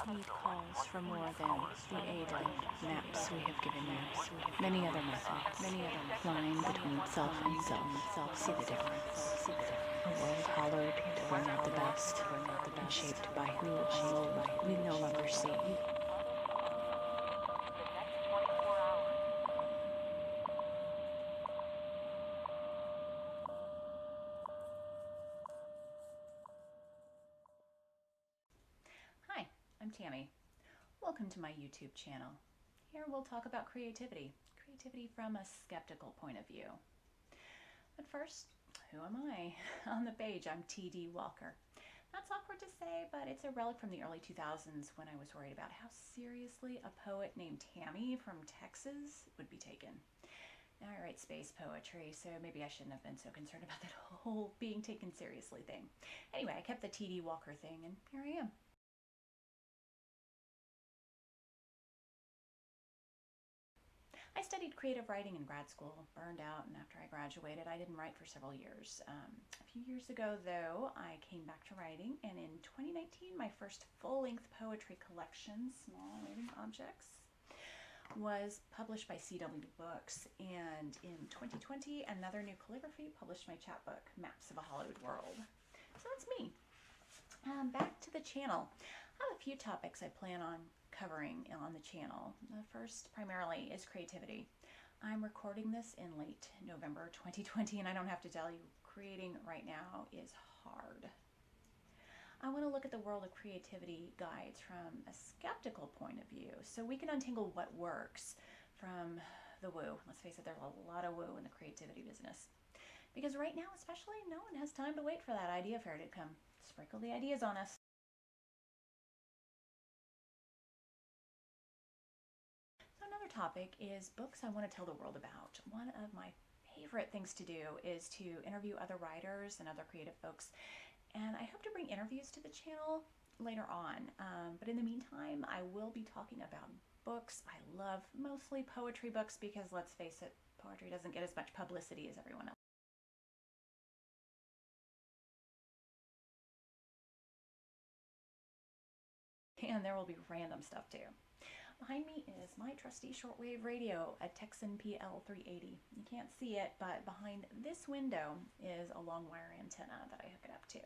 need calls for more than the aid of maps we have given you. Many other methods, line between self and self. See the difference. A world hollowed to bring out the best, and shaped by who and mold we no longer see. Hi, I'm Tammy. Welcome to my YouTube channel. Here we'll talk about creativity from a skeptical point of view. But first, who am I? On the page, I'm T.D. Walker. That's awkward to say, but it's a relic from the early 2000s when I was worried about how seriously a poet named Tammy from Texas would be taken. Now I write space poetry, so maybe I shouldn't have been so concerned about that whole being taken seriously thing. Anyway, I kept the T.D. Walker thing, and here I am. I studied creative writing in grad school, burned out, and after I graduated, I didn't write for several years. A few years ago, though, I came back to writing, and in 2019, my first full-length poetry collection, Small Waving Objects, was published by CW Books, and in 2020, another new calligraphy published my chapbook, Maps of a Hollowed World. So that's me. Back to the channel. I have a few topics I plan on covering on the channel. The first primarily is creativity. I'm recording this in late November 2020, and I don't have to tell you, creating right now is hard. I want to look at the world of creativity guides from a skeptical point of view, so we can untangle what works from the woo. Let's face it, there's a lot of woo in the creativity business. Because right now especially, no one has time to wait for that idea fair to come sprinkle the ideas on us. Another topic is books I want to tell the world about. One of my favorite things to do is to interview other writers and other creative folks, and I hope to bring interviews to the channel later on. But in the meantime, I will be talking about books. I love mostly poetry books because, let's face it, poetry doesn't get as much publicity as everyone else. And there will be random stuff too. Behind me is my trusty shortwave radio, a Texan PL380. You can't see it, but behind this window is a long wire antenna that I hook it up to.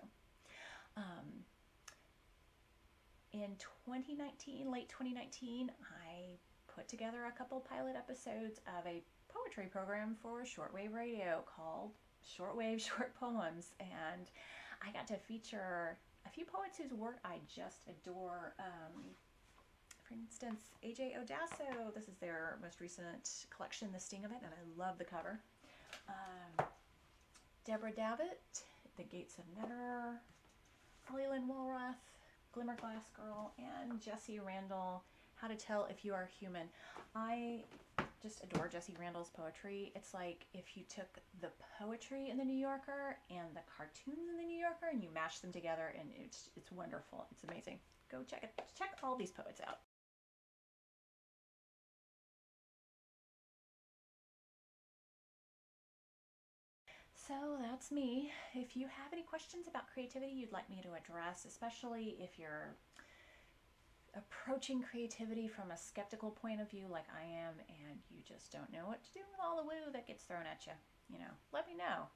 In 2019, late 2019, I put together a couple pilot episodes of a poetry program for shortwave radio called Shortwave Short Poems, and I got to feature a few poets whose work I just adore. For instance, A.J. Odasso, this is their most recent collection, The Sting of It, and I love the cover. Deborah Davitt, The Gates of Netter, Holly Lynn Walrath, Glimmerglass Girl, and Jessie Randall, How to Tell If You Are Human. I just adore Jessie Randall's poetry. It's like if you took the poetry in the New Yorker and the cartoons in the New Yorker and you mash them together, and it's wonderful. It's amazing. Go check it. Check all these poets out. So that's me. If you have any questions about creativity you'd like me to address, especially if you're approaching creativity from a skeptical point of view like I am, and you just don't know what to do with all the woo that gets thrown at you, let me know.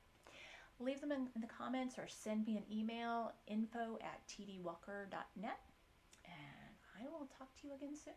Leave them in the comments or send me an email, info@tdwalker.net, and I will talk to you again soon.